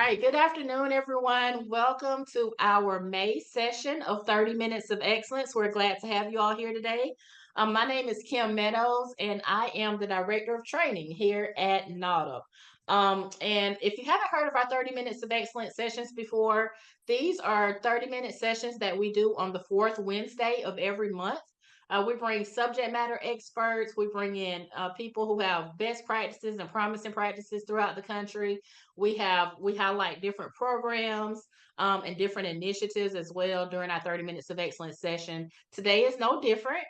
right, good afternoon, everyone. Welcome to our May session of 30 Minutes of Excellence. We're glad to have you all here today. My name is Kim Meadows, and I am the Director of Training here at NADA. And if you haven't heard of our 30 Minutes of Excellence sessions before, these are 30-minute sessions that we do on the fourth Wednesday of every month. We bring subject matter experts. We bring in people who have best practices and promising practices throughout the country. We highlight different programs and different initiatives as well during our 30 minutes of excellence session. Today is no different.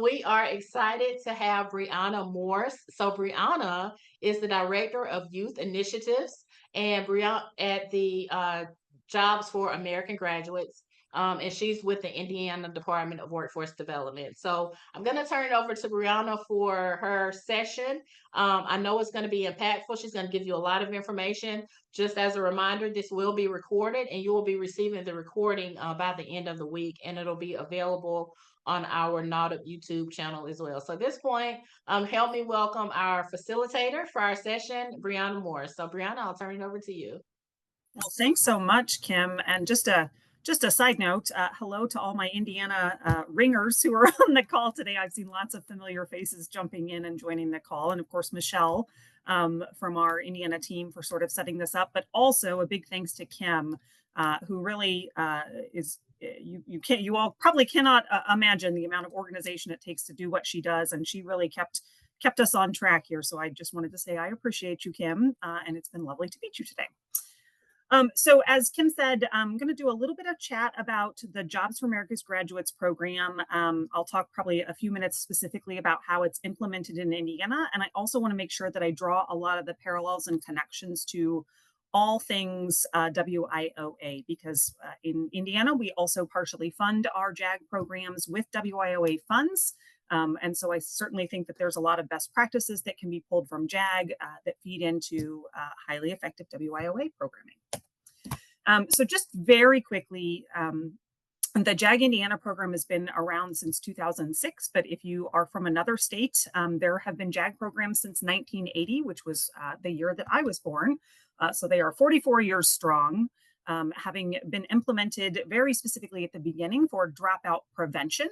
We are excited to have Brianna Morris. So Brianna is the director of youth initiatives and Brianna at the Jobs for American Graduates. And she's with the Indiana Department of Workforce Development. So I'm going to turn it over to Brianna for her session. I know it's going to be impactful. She's going to give you a lot of information. Just as a reminder, this will be recorded and you will be receiving the recording by the end of the week, and it'll be available on our NADA YouTube channel as well. So at this point, help me welcome our facilitator for our session, Brianna Morris. So Brianna, I'll turn it over to you. Well, thanks so much, Kim. And just a side note, hello to all my Indiana ringers who are on the call today. I've seen lots of familiar faces jumping in and joining the call. And of course, Michelle from our Indiana team for sort of setting this up, but also a big thanks to Kim, who really is, you all probably cannot imagine the amount of organization it takes to do what she does. And she really kept us on track here. So I just wanted to say I appreciate you, Kim, and it's been lovely to meet you today. So as Kim said, I'm going to do a little bit of chat about the Jobs for America's Graduates program. I'll talk probably a few minutes specifically about how it's implemented in Indiana. And I also want to make sure that I draw a lot of the parallels and connections to all things WIOA, because in Indiana, we also partially fund our JAG programs with WIOA funds. And so I certainly think that there's a lot of best practices that can be pulled from JAG that feed into highly effective WIOA programming. So just very quickly, the JAG Indiana program has been around since 2006, but if you are from another state, there have been JAG programs since 1980, which was the year that I was born. So they are 44 years strong, having been implemented very specifically at the beginning for dropout prevention.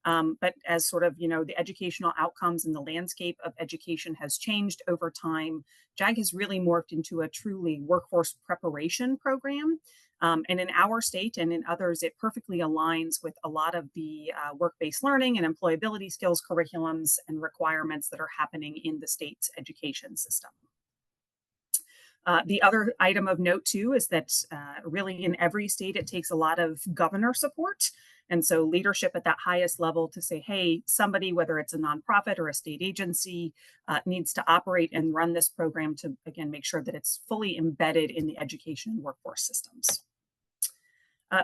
But as sort of, the educational outcomes and the landscape of education has changed over time, JAG has really morphed into a truly workforce preparation program. And in our state and in others, it perfectly aligns with a lot of the work-based learning and employability skills curriculums and requirements that are happening in the state's education system. The other item of note, too, is that really in every state, it takes a lot of governor support. And so leadership at that highest level to say, hey, somebody, whether it's a nonprofit or a state agency, needs to operate and run this program to, again, make sure that it's fully embedded in the education and workforce systems.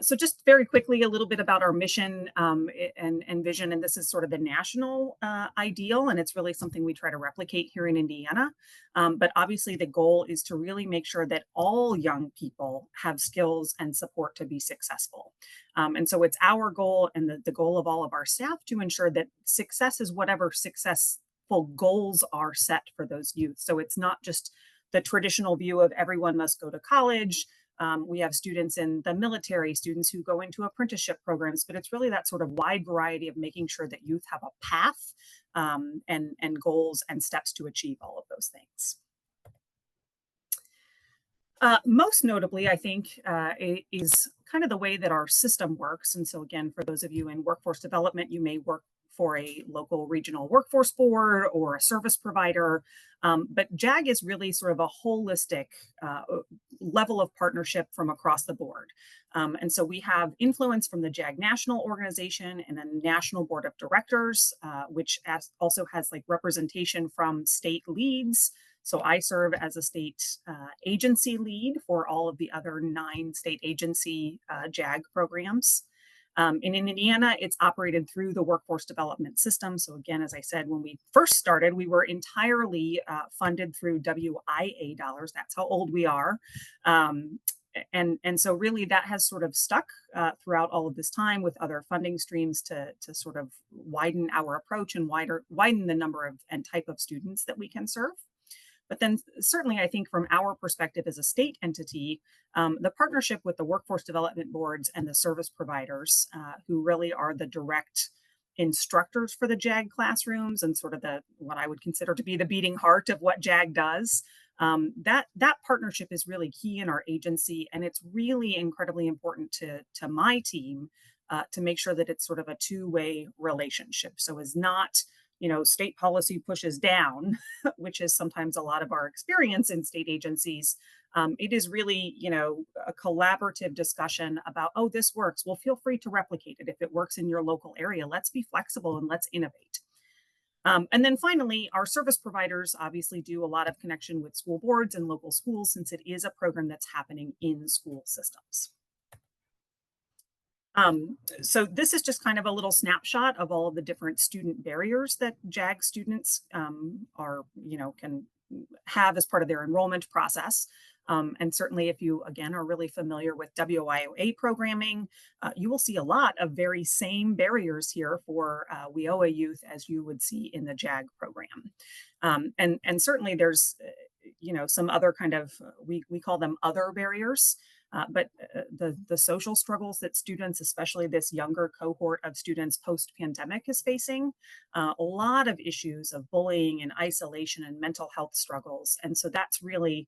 So just very quickly, a little bit about our mission and vision. And this is sort of the national ideal, and it's really something we try to replicate here in Indiana. But obviously, the goal is to really make sure that all young people have skills and support to be successful. And so it's our goal and the goal of all of our staff to ensure that success is whatever successful goals are set for those youth. So it's not just the traditional view of everyone must go to college. We have students in the military, students who go into apprenticeship programs, but it's really that sort of wide variety of making sure that youth have a path and goals and steps to achieve all of those things. Most notably, I think, is kind of the way that our system works. And so again, for those of you in workforce development, you may work for a local regional workforce board or a service provider. But JAG is really sort of a holistic level of partnership from across the board. And so we have influence from the JAG National Organization and a National Board of Directors, which also has like representation from state leads. So I serve as a state agency lead for all of the other 9 state agency JAG programs. And in Indiana, it's operated through the workforce development system. So again, as I said, when we first started, we were entirely funded through WIA dollars. That's how old we are. And so really that has sort of stuck throughout all of this time with other funding streams to sort of widen our approach and widen the number of and type of students that we can serve. But then certainly I think from our perspective as a state entity, the partnership with the workforce development boards and the service providers, who really are the direct instructors for the JAG classrooms and sort of the what I would consider to be the beating heart of what JAG does. That partnership is really key in our agency, and it's really incredibly important to my team to make sure that it's sort of a two-way relationship. So as not, state policy pushes down, which is sometimes a lot of our experience in state agencies. It is really, a collaborative discussion about, oh, this works. Well, feel free to replicate it. If it works in your local area, let's be flexible and let's innovate. And then finally, our service providers obviously do a lot of connection with school boards and local schools since it is a program that's happening in school systems. So this is just kind of a little snapshot of all of the different student barriers that JAG students can have as part of their enrollment process. And certainly if you, again, are really familiar with WIOA programming, you will see a lot of very same barriers here for WIOA youth as you would see in the JAG program. And certainly there's, some other kind of, we call them other barriers. But the social struggles that students, especially this younger cohort of students post-pandemic is facing, a lot of issues of bullying and isolation and mental health struggles. And so that's really,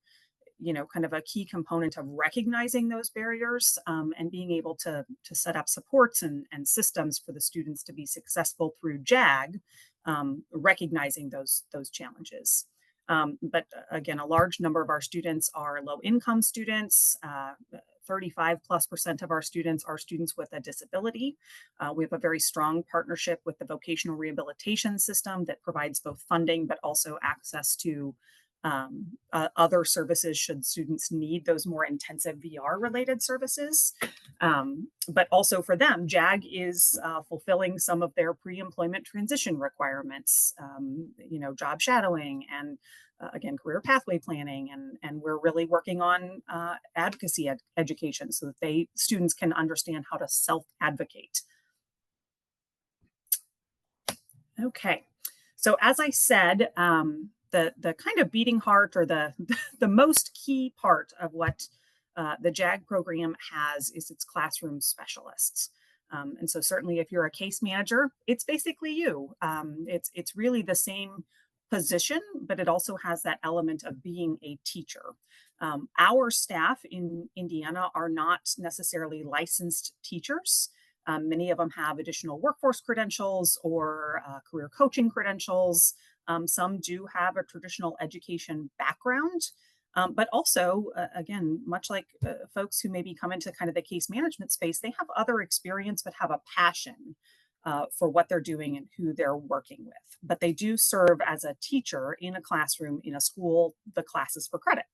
kind of a key component of recognizing those barriers and being able to set up supports and systems for the students to be successful through JAG, recognizing those challenges. But again, a large number of our students are low income students. 35+% of our students are students with a disability. We have a very strong partnership with the vocational rehabilitation system that provides both funding but also access to other services should students need those more intensive VR related services. But also for them, JAG is fulfilling some of their pre-employment transition requirements, job shadowing and again, career pathway planning. And we're really working on advocacy education so that students can understand how to self-advocate. Okay, so as I said, the kind of beating heart or the the most key part of what the JAG program has is its classroom specialists. And so certainly if you're a case manager, it's basically you. It's really the same position, but it also has that element of being a teacher. Our staff in Indiana are not necessarily licensed teachers. Many of them have additional workforce credentials or career coaching credentials. Some do have a traditional education background, but also, again, much like folks who maybe come into kind of the case management space, they have other experience but have a passion for what they're doing and who they're working with. But they do serve as a teacher in a classroom, in a school, the classes for credit.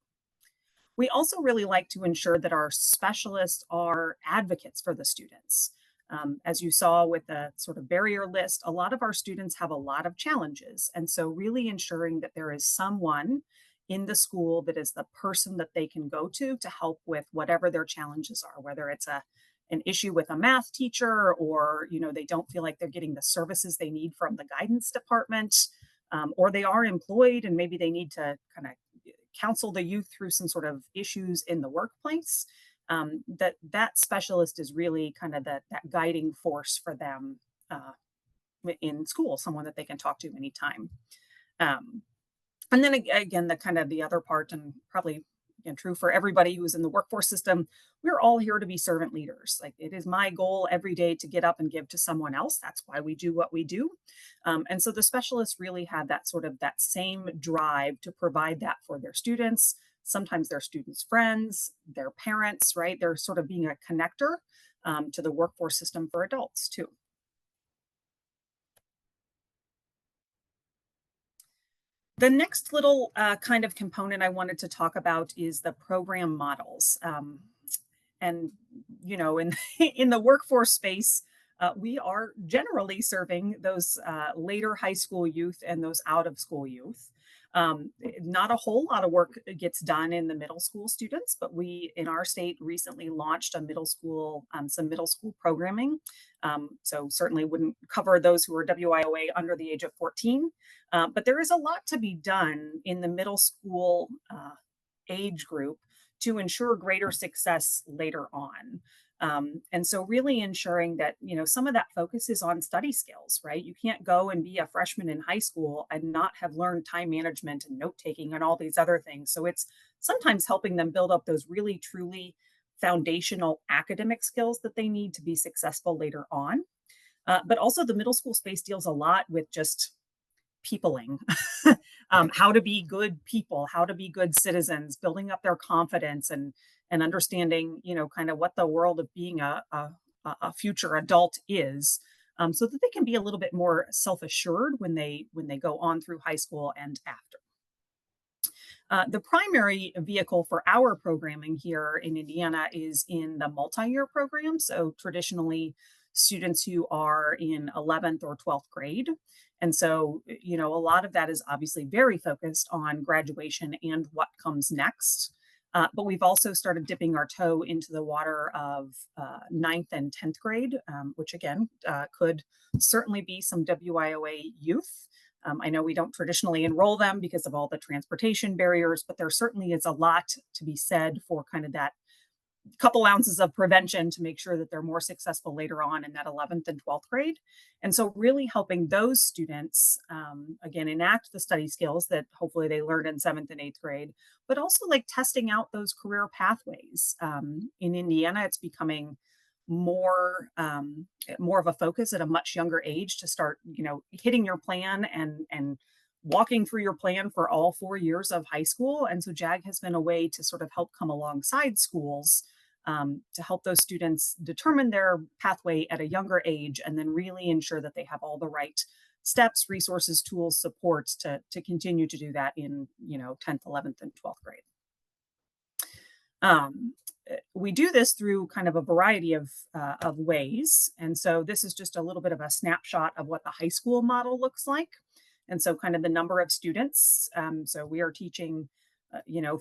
We also really like to ensure that our specialists are advocates for the students. As you saw with the sort of barrier list, a lot of our students have a lot of challenges. And so really ensuring that there is someone in the school that is the person that they can go to help with whatever their challenges are, whether it's an issue with a math teacher or they don't feel like they're getting the services they need from the guidance department, or they are employed and maybe they need to kind of counsel the youth through some sort of issues in the workplace. That specialist is really kind of that guiding force for them in school, someone that they can talk to anytime. And then again, the other part, and probably again, true for everybody who's in the workforce system, we're all here to be servant leaders. Like it is my goal every day to get up and give to someone else. That's why we do what we do. And so the specialists really have that same drive to provide that for their students, sometimes their students' friends, their parents, right? They're sort of being a connector to the workforce system for adults too. The next little kind of component I wanted to talk about is the program models. And, in, in the workforce space, we are generally serving those later high school youth and those out of school youth. Not a whole lot of work gets done in the middle school students, but we in our state recently launched a middle school, some middle school programming So certainly wouldn't cover those who are WIOA under the age of 14. But there is a lot to be done in the middle school age group to ensure greater success later on. And so really ensuring that, some of that focus is on study skills, right? You can't go and be a freshman in high school and not have learned time management and note taking and all these other things. So it's sometimes helping them build up those really truly foundational academic skills that they need to be successful later on. But also the middle school space deals a lot with just peopling, how to be good people, how to be good citizens, building up their confidence and understanding, kind of what the world of being a future adult is, so that they can be a little bit more self assured when they go on through high school and after. The primary vehicle for our programming here in Indiana is in the multi-year program. So traditionally, students who are in 11th or 12th grade. And so, a lot of that is obviously very focused on graduation and what comes next. But we've also started dipping our toe into the water of ninth and 10th grade, which again could certainly be some WIOA youth. I know we don't traditionally enroll them because of all the transportation barriers, but there certainly is a lot to be said for kind of that couple ounces of prevention to make sure that they're more successful later on in that 11th and 12th grade. And so really helping those students, again, enact the study skills that hopefully they learned in 7th and 8th grade, but also like testing out those career pathways. In Indiana, it's becoming more of a focus at a much younger age to start, hitting your plan and walking through your plan for all 4 years of high school. And so JAG has been a way to sort of help come alongside schools, to help those students determine their pathway at a younger age and then really ensure that they have all the right steps, resources, tools, supports to continue to do that in 10th, 11th, and 12th grade. We do this through kind of a variety of ways. And so this is just a little bit of a snapshot of what the high school model looks like. And so kind of the number of students. So we are teaching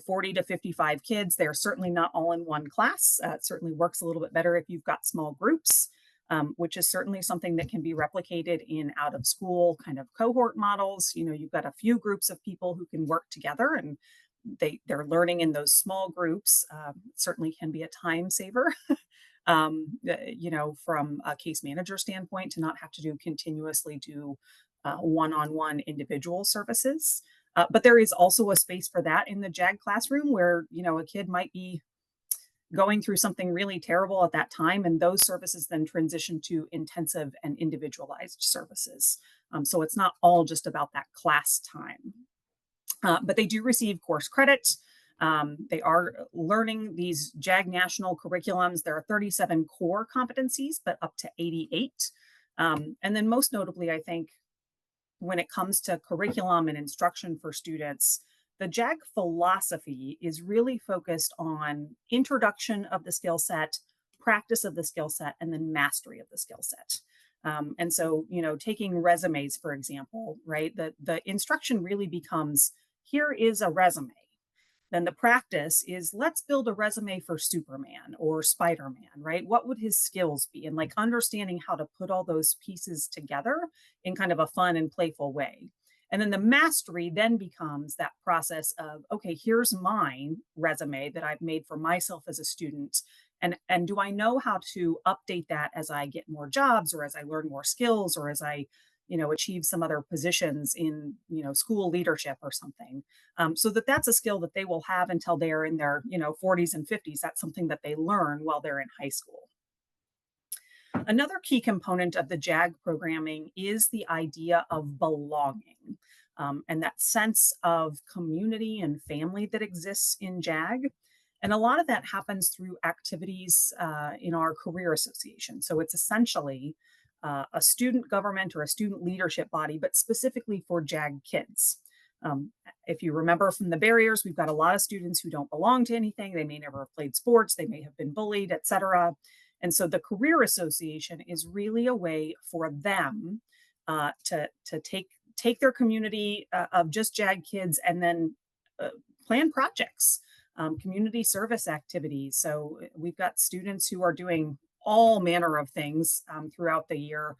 40 to 55 kids. They're certainly not all in one class. It certainly works a little bit better if you've got small groups, which is certainly something that can be replicated in out of school kind of cohort models. You've got a few groups of people who can work together and they're learning in those small groups. Certainly can be a time saver, from a case manager standpoint, to not have to continuously do one-on-one individual services. But there is also a space for that in the JAG classroom where, a kid might be going through something really terrible at that time, and those services then transition to intensive and individualized services. So it's not all just about that class time. But they do receive course credit. They are learning these JAG national curriculums. There are 37 core competencies, but up to 88. And then most notably, I think, when it comes to curriculum and instruction for students, the JAG philosophy is really focused on introduction of the skill set, practice of the skill set, and then mastery of the skill set. And so, taking resumes, for example, right, the instruction really becomes, here is a resume. Then the practice is, let's build a resume for Superman or Spider-Man, right? What would his skills be? And like understanding how to put all those pieces together in kind of a fun and playful way. And then the mastery then becomes that process of, okay, here's my resume that I've made for myself as a student. And do I know how to update that as I get more jobs or as I learn more skills or as I achieve some other positions in, school leadership or something. So that's a skill that they will have until they're in their, 40s and 50s. That's something that they learn while they're in high school. Another key component of the JAG programming is the idea of belonging, and that sense of community and family that exists in JAG. And a lot of that happens through activities in our career association. So it's essentially a student government or a student leadership body, but specifically for JAG kids. If you remember from the barriers, we've got a lot of students who don't belong to anything. They may never have played sports. They may have been bullied, et cetera. And so the career association is really a way for them to take their community of just JAG kids and then plan projects, community service activities. So we've got students who are doing all manner of things throughout the year,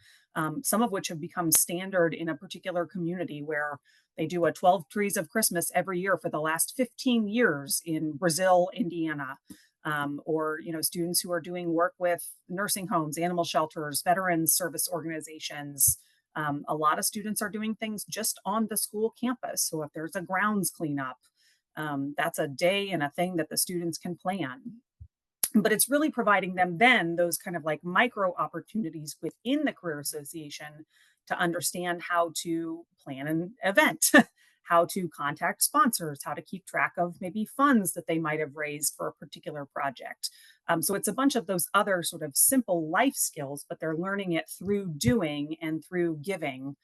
some of which have become standard in a particular community where they do a 12 trees of Christmas every year for the last 15 years in Brazil, Indiana. Or students who are doing work with nursing homes, animal shelters, veterans service organizations. A lot of students are doing things just on the school campus. So if there's a grounds cleanup, that's a day and a thing that the students can plan. But it's really providing them then those kind of like micro opportunities within the career association to understand how to plan an event, how to contact sponsors, how to keep track of maybe funds that they might have raised for a particular project. So it's a bunch of those other sort of simple life skills, but they're learning it through doing and through giving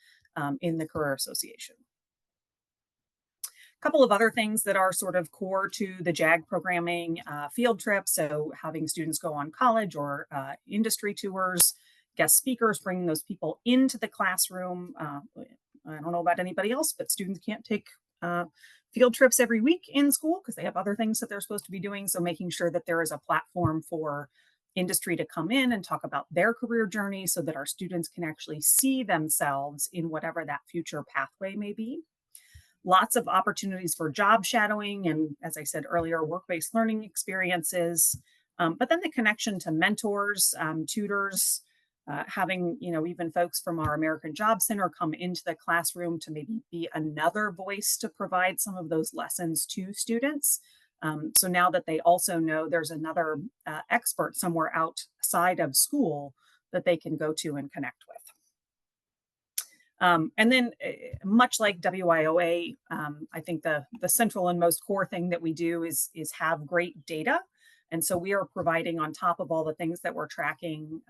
in the career association. Couple of other things that are sort of core to the JAG programming, field trips. So having students go on college or industry tours, guest speakers, bringing those people into the classroom. I don't know about anybody else, but students can't take field trips every week in school because they have other things that they're supposed to be doing. So making sure that there is a platform for industry to come in and talk about their career journey so that our students can actually see themselves in whatever that future pathway may be. Lots of opportunities for job shadowing and, as I said earlier, work-based learning experiences. But then the connection to mentors, tutors, having even folks from our American Job Center come into the classroom to maybe be another voice to provide some of those lessons to students. So now that they also know there's another expert somewhere outside of school that they can go to and connect with. And then much like WIOA, I think the central and most core thing that we do is have great data. And so we are providing on top of all the things that we're tracking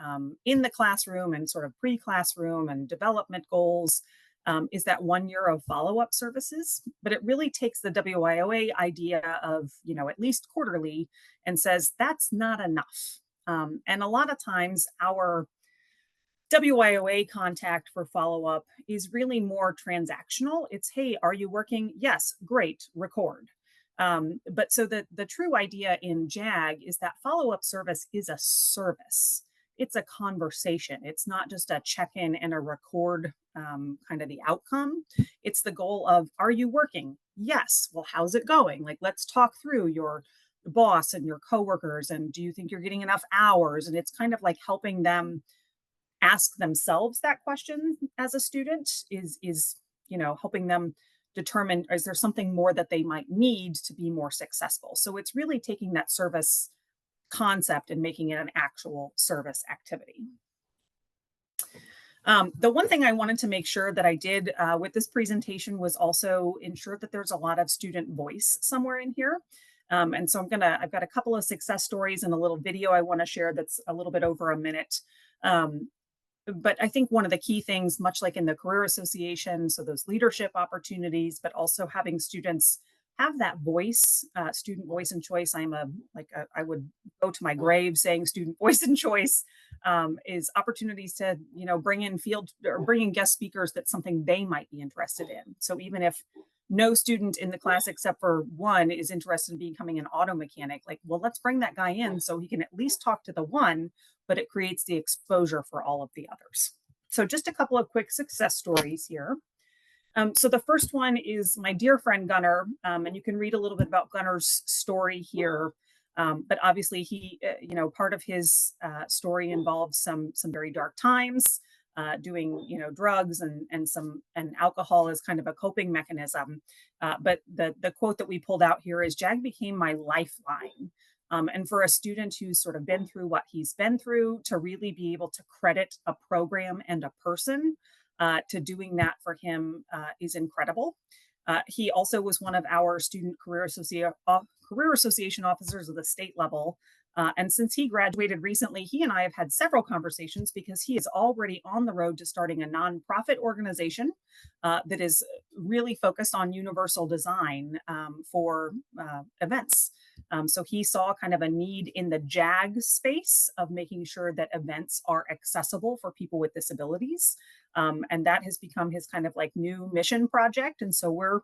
in the classroom and sort of pre-classroom and development goals is that 1 year of follow-up services. But it really takes the WIOA idea of, at least quarterly and says that's not enough. And a lot of times our WIOA contact for follow-up is really more transactional. It's, hey, are you working? Yes, great, record. But so the true idea in JAG is that follow-up service is a service. It's a conversation. It's not just a check-in and a record kind of the outcome. It's the goal of, are you working? Yes. Well, how's it going? Like, let's talk through your boss and your coworkers. And do you think you're getting enough hours? And it's kind of like helping them ask themselves that question as a student is helping them determine, is there something more that they might need to be more successful? So it's really taking that service concept and making it an actual service activity. The one thing I wanted to make sure that I did with this presentation was also ensure that there's a lot of student voice somewhere in here. And so I've got a couple of success stories and a little video I want to share that's a little bit over a minute. But I think one of the key things, much like in the Career Association, so those leadership opportunities, but also having students have that voice, student voice and choice. I would go to my grave saying student voice and choice is opportunities to, bring in guest speakers that's something they might be interested in. So even if no student in the class except for one is interested in becoming an auto mechanic, let's bring that guy in so he can at least talk to the one, but it creates the exposure for all of the others. So just a couple of quick success stories here. So the first one is my dear friend Gunnar, and you can read a little bit about Gunnar's story here. But obviously he, part of his story involves some very dark times, doing, drugs and alcohol as kind of a coping mechanism. But the quote that we pulled out here is, JAG became my lifeline. And for a student who's sort of been through what he's been through, to really be able to credit a program and a person to doing that for him is incredible. He also was one of our student career association officers at the state level. And since he graduated recently, he and I have had several conversations because he is already on the road to starting a nonprofit organization that is really focused on universal design for events. So he saw kind of a need in the JAG space of making sure that events are accessible for people with disabilities. And that has become his kind of like new mission project. And so we're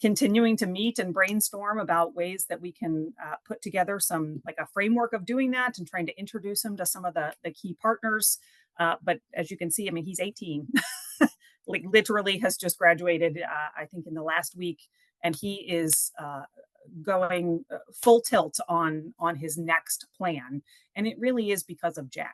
continuing to meet and brainstorm about ways that we can put together some like a framework of doing that and trying to introduce him to some of the key partners. But as you can see, I mean, he's 18, like literally has just graduated, I think in the last week, and he is going full tilt on his next plan. And it really is because of JAG.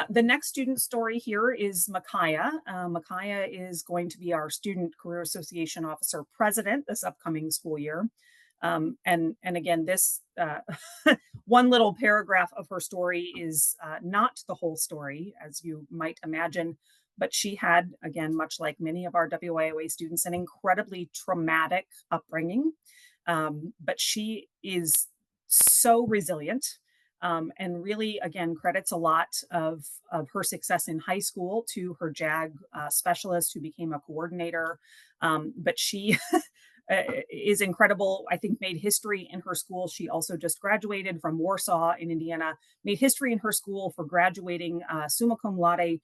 The next student story here is Micaiah. Micaiah is going to be our Student Career Association Officer President this upcoming school year. And again, this one little paragraph of her story is not the whole story, as you might imagine, but she had, again, much like many of our WIOA students, an incredibly traumatic upbringing. But she is so resilient. And really, again, credits a lot of her success in high school to her JAG specialist who became a coordinator. But she is incredible. I think made history in her school. She also just graduated from Warsaw in Indiana, made history in her school for graduating summa cum laude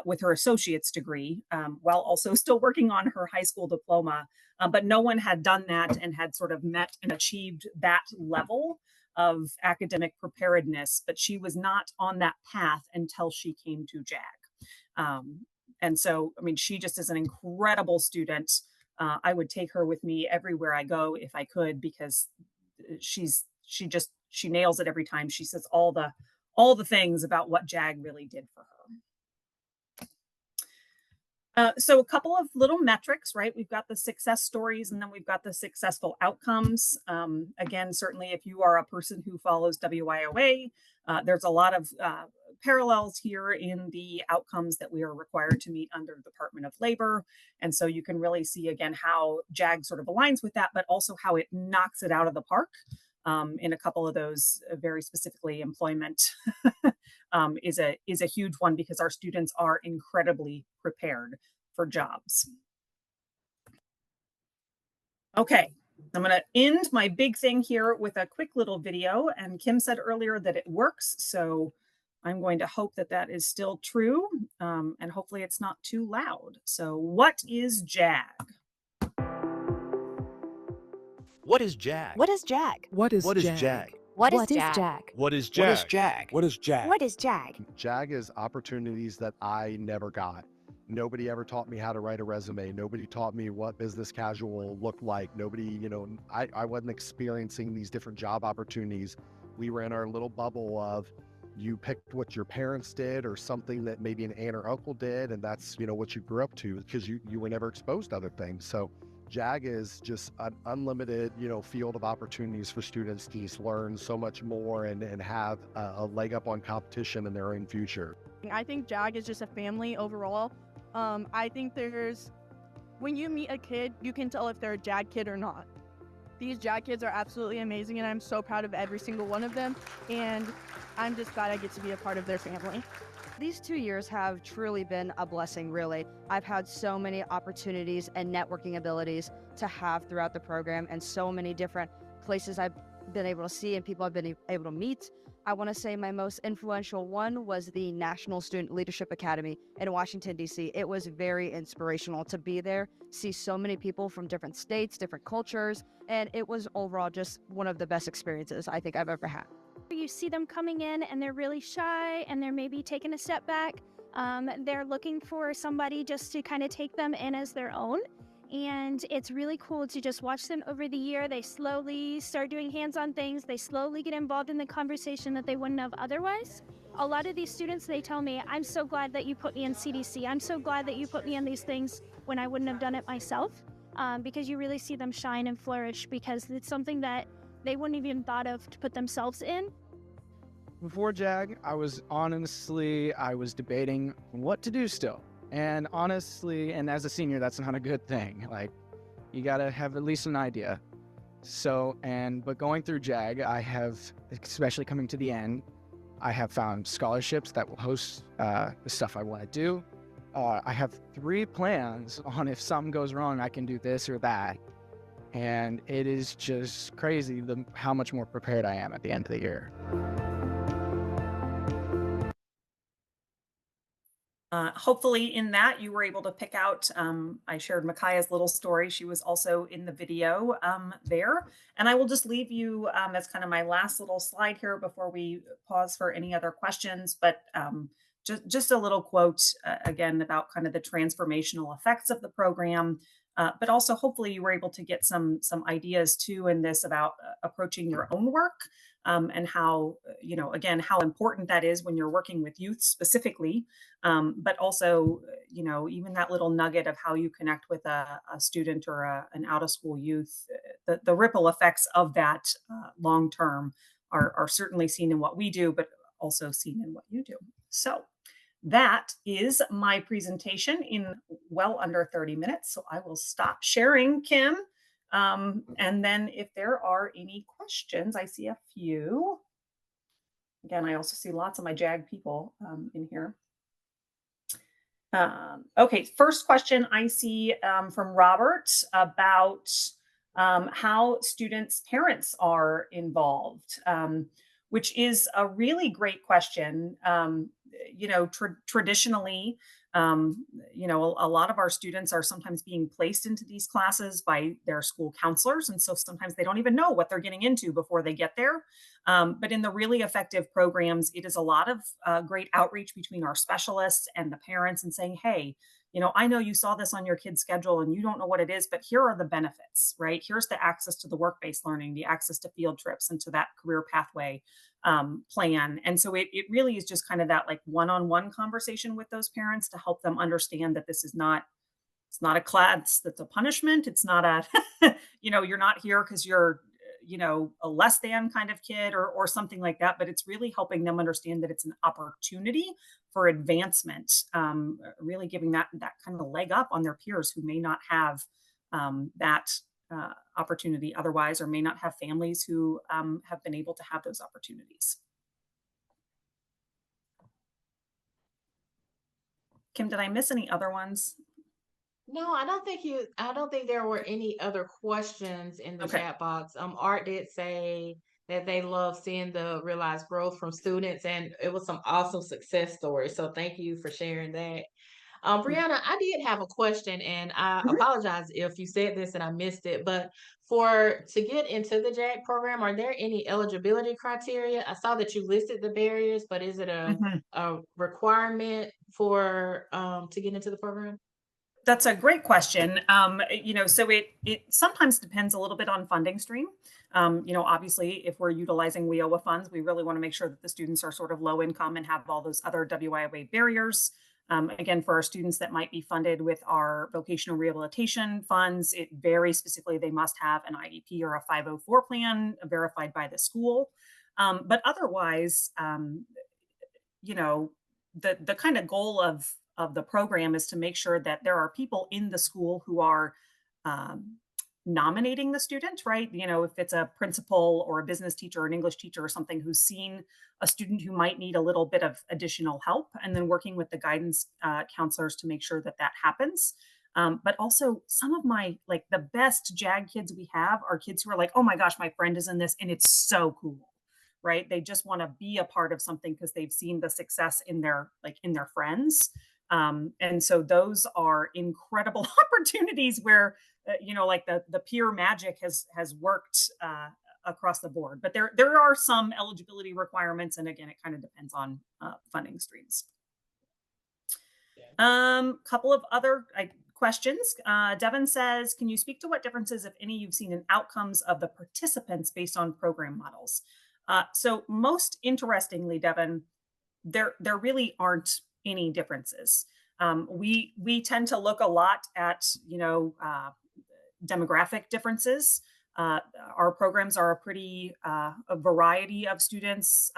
with her associate's degree, while also still working on her high school diploma. But no one had done that and had sort of met and achieved that level of academic preparedness, but she was not on that path until she came to JAG. And so, I mean, she just is an incredible student. I would take her with me everywhere I go if I could, because she nails it every time. She says all the things about what JAG really did for her. So a couple of little metrics, right? We've got the success stories and then we've got the successful outcomes. Again, certainly if you are a person who follows WIOA, there's a lot of parallels here in the outcomes that we are required to meet under the Department of Labor. And so you can really see again how JAG sort of aligns with that, but also how it knocks it out of the park. In a couple of those, very specifically employment is a huge one because our students are incredibly prepared for jobs. Okay, I'm going to end my big thing here with a quick little video, and Kim said earlier that it works, so I'm going to hope that that is still true, and hopefully it's not too loud. So what is JAG? What is JAG? What is JAG? What is JAG? What is JAG? What is What is JAG? JAG? What is JAG? What is JAG? JAG is opportunities that I never got. Nobody ever taught me how to write a resume. Nobody taught me what business casual looked like. Nobody, I wasn't experiencing these different job opportunities. We were in our little bubble of you picked what your parents did or something that maybe an aunt or uncle did, and that's, what you grew up to because you were never exposed to other things. So JAG is just an unlimited, field of opportunities for students to just learn so much more and have a leg up on competition in their own future. I think JAG is just a family overall. I think when you meet a kid, you can tell if they're a JAG kid or not. These JAG kids are absolutely amazing, and I'm so proud of every single one of them, and I'm just glad I get to be a part of their family. These 2 years have truly been a blessing, really. I've had so many opportunities and networking abilities to have throughout the program, and so many different places I've been able to see and people I've been able to meet. I want to say my most influential one was the National Student Leadership Academy in Washington, D.C. It was very inspirational to be there, see so many people from different states, different cultures, and it was overall just one of the best experiences I think I've ever had. You see them coming in and they're really shy and they're maybe taking a step back. They're looking for somebody just to kind of take them in as their own. And it's really cool to just watch them over the year. They slowly start doing hands-on things. They slowly get involved in the conversation that they wouldn't have otherwise. A lot of these students, they tell me, I'm so glad that you put me in CDC. I'm so glad that you put me in these things when I wouldn't have done it myself. Because you really see them shine and flourish because it's something that they wouldn't have even thought of to put themselves in. Before JAG, I was debating what to do still. And honestly, and as a senior, that's not a good thing. Like, you gotta have at least an idea. But going through JAG, I have, especially coming to the end, I have found scholarships that will host the stuff I want to do. I have 3 plans on if something goes wrong, I can do this or that. And it is just crazy how much more prepared I am at the end of the year. Hopefully in that you were able to pick out, I shared Micaiah's little story. She was also in the video there. And I will just leave you as kind of my last little slide here before we pause for any other questions. But just a little quote again about kind of the transformational effects of the program. But also hopefully you were able to get some ideas too in this about approaching your own work. And how, again, how important that is when you're working with youth specifically, but also, even that little nugget of how you connect with a student or an out of school youth, the ripple effects of that long term are certainly seen in what we do, but also seen in what you do. So that is my presentation in well under 30 minutes. So I will stop sharing, Kim. And then if there are any questions, I see a few. Again, I also see lots of my JAG people in here. Okay, first question I see from Robert about how students' parents are involved, which is a really great question. Traditionally, a lot of our students are sometimes being placed into these classes by their school counselors. And so sometimes they don't even know what they're getting into before they get there. But in the really effective programs, it is a lot of great outreach between our specialists and the parents and saying, hey, I know you saw this on your kid's schedule and you don't know what it is, but here are the benefits, right? Here's the access to the work-based learning, the access to field trips and to that career pathway plan. And so it really is just kind of that like one-on-one conversation with those parents to help them understand that this is not, it's not a class that's a punishment. It's not a, you're not here because you're, a less than kind of kid or something like that, but it's really helping them understand that it's an opportunity for advancement, really giving that kind of a leg up on their peers who may not have that opportunity otherwise, or may not have families who have been able to have those opportunities. Kim, did I miss any other ones? No, I don't think there were any other questions in the Okay. chat box. Art did say that they love seeing the realized growth from students, and it was some awesome success stories. So thank you for sharing that. Brianna, I did have a question, and I Mhm. apologize if you said this and I missed it, but to get into the JAG program, are there any eligibility criteria? I saw that you listed the barriers, but is it Mhm. a requirement for to get into the program? That's a great question. So it sometimes depends a little bit on funding stream. Obviously, if we're utilizing WIOA funds, we really want to make sure that the students are sort of low income and have all those other WIOA barriers. Again, for our students that might be funded with our vocational rehabilitation funds, it very specifically, they must have an IEP or a 504 plan verified by the school. But otherwise, the kind of goal of the program is to make sure that there are people in the school who are um, nominating the student, right? If it's a principal or a business teacher or an English teacher or something who's seen a student who might need a little bit of additional help, and then working with the guidance counselors to make sure that that happens. But also some of like the best JAG kids we have are kids who are like, oh my gosh, my friend is in this and it's so cool, right? They just want to be a part of something because they've seen the success in their friends. And so those are incredible opportunities where like the peer magic has worked across the board. But there are some eligibility requirements, and again, it kind of depends on funding streams. Couple of other questions. Devin says, can you speak to what differences, if any, you've seen in outcomes of the participants based on program models? So most interestingly, Devin, there really aren't any differences. We tend to look a lot at demographic differences. Our programs are a variety of students,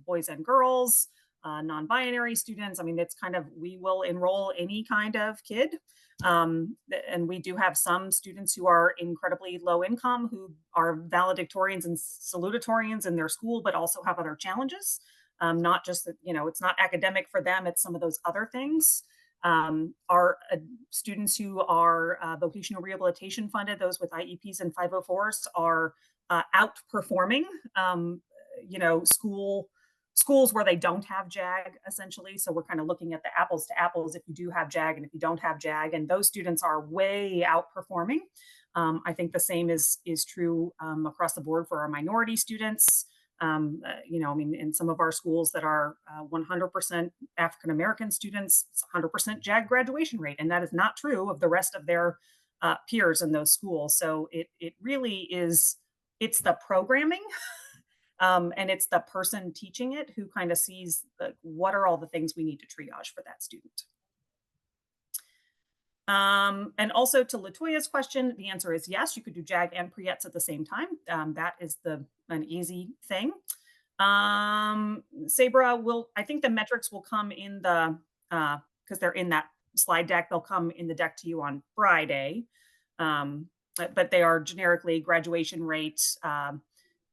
boys and girls, non-binary students. I mean, it's kind of, we will enroll any kind of kid. And we do have some students who are incredibly low income, who are valedictorians and salutatorians in their school, but also have other challenges. Not just that, it's not academic for them, it's some of those other things. Our students who are vocational rehabilitation funded, those with IEPs and 504s, are outperforming, school schools where they don't have JAG, essentially. So we're kind of looking at the apples to apples if you do have JAG and if you don't have JAG, and those students are way outperforming. I think the same is true across the board for our minority students. I mean, in some of our schools that are 100% African American students, it's 100% JAG graduation rate, and that is not true of the rest of their peers in those schools. So it really is, it's the programming and it's the person teaching it who kind of sees what are all the things we need to triage for that student. And also to Latoya's question, the answer is yes, you could do JAG and pre-ETS at the same time. That is an easy thing. Sabra I think the metrics will come in because they're in that slide deck, they'll come in the deck to you on Friday. But they are generically graduation rate,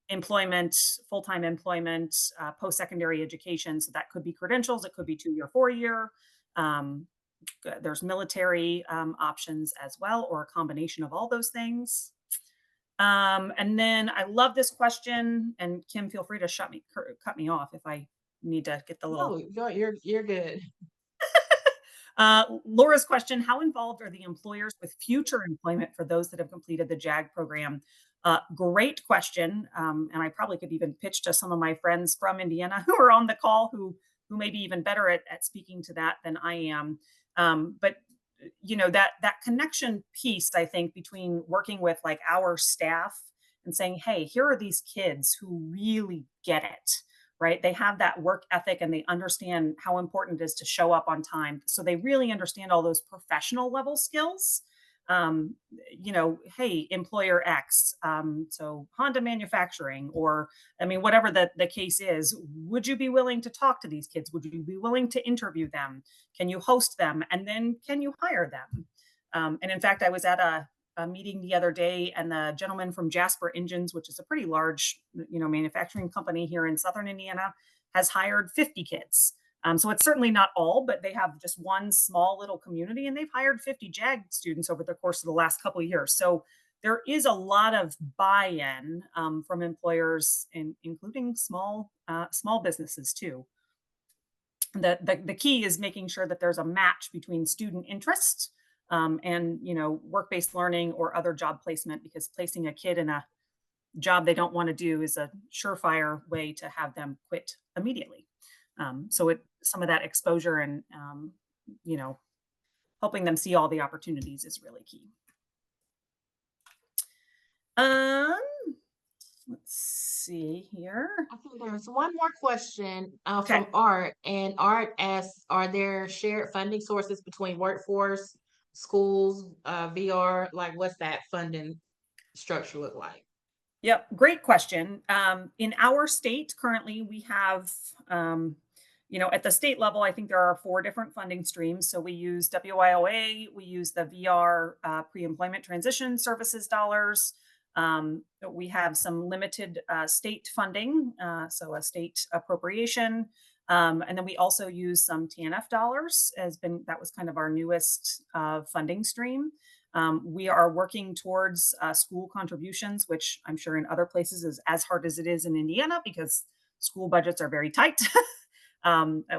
employment, full-time employment, post-secondary education. So that could be credentials, it could be 2-year, 4-year. There's military options as well, or a combination of all those things. And then I love this question, and Kim, feel free to cut me off if I need to get the little. No, you're good. Laura's question: how involved are the employers with future employment for those that have completed the JAG program? Great question, and I probably could even pitch to some of my friends from Indiana who are on the call who may be even better at speaking to that than I am. But that connection piece, I think, between working with like our staff and saying, hey, here are these kids who really get it, right? They have that work ethic and they understand how important it is to show up on time. So they really understand all those professional level skills. Hey, employer X, so Honda Manufacturing, or I mean, whatever the case is, would you be willing to talk to these kids? Would you be willing to interview them? Can you host them? And then can you hire them? And in fact, I was at a meeting the other day, and the gentleman from Jasper Engines, which is a pretty large, manufacturing company here in Southern Indiana, has hired 50 kids. So it's certainly not all, but they have just one small little community, and they've hired 50 JAG students over the course of the last couple of years. So there is a lot of buy-in from employers, including small businesses too. The key is making sure that there's a match between student interest and work-based learning or other job placement, because placing a kid in a job they don't want to do is a surefire way to have them quit immediately. So some of that exposure and helping them see all the opportunities is really key. Let's see here. I think there's one more question Okay. from Art, and Art asks, are there shared funding sources between workforce, schools, VR? Like, what's that funding structure look like? Yep, great question. In our state, currently, we have, at the state level, I think there are 4 different funding streams. So we use WIOA, we use the VR pre-employment transition services dollars. We have some limited state funding, so a state appropriation. And then we also use some TNF dollars. That was kind of our newest funding stream. We are working towards school contributions, which I'm sure in other places is as hard as it is in Indiana, because school budgets are very tight.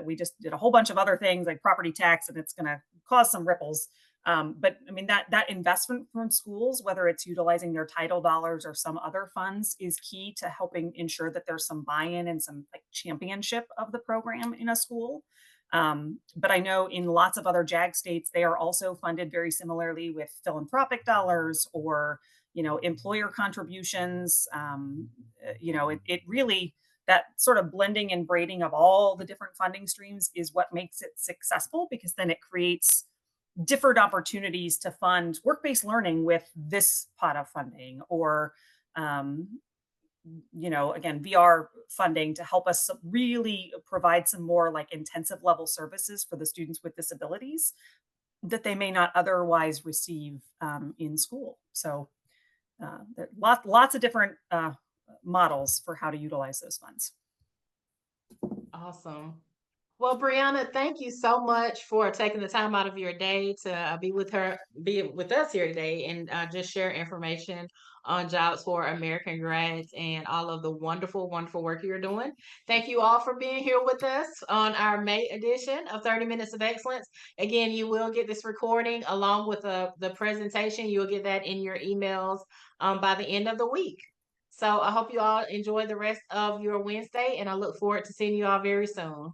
We just did a whole bunch of other things like property tax, and it's going to cause some ripples. But I mean, that investment from schools, whether it's utilizing their title dollars or some other funds, is key to helping ensure that there's some buy-in and some championship of the program in a school. But I know in lots of other JAG states, they are also funded very similarly with philanthropic dollars or, employer contributions. It really, that sort of blending and braiding of all the different funding streams is what makes it successful, because then it creates different opportunities to fund work-based learning with this pot of funding, or again, VR funding to help us really provide some more intensive level services for the students with disabilities that they may not otherwise receive in school. So there are lots of different models for how to utilize those funds. Awesome. Well, Brianna, thank you so much for taking the time out of your day to be with us here today, and just share information on jobs for American grads and all of the wonderful, wonderful work you're doing. Thank you all for being here with us on our May edition of 30 Minutes of Excellence. Again, you will get this recording along with the presentation. You'll get that in your emails by the end of the week. So I hope you all enjoy the rest of your Wednesday, and I look forward to seeing you all very soon.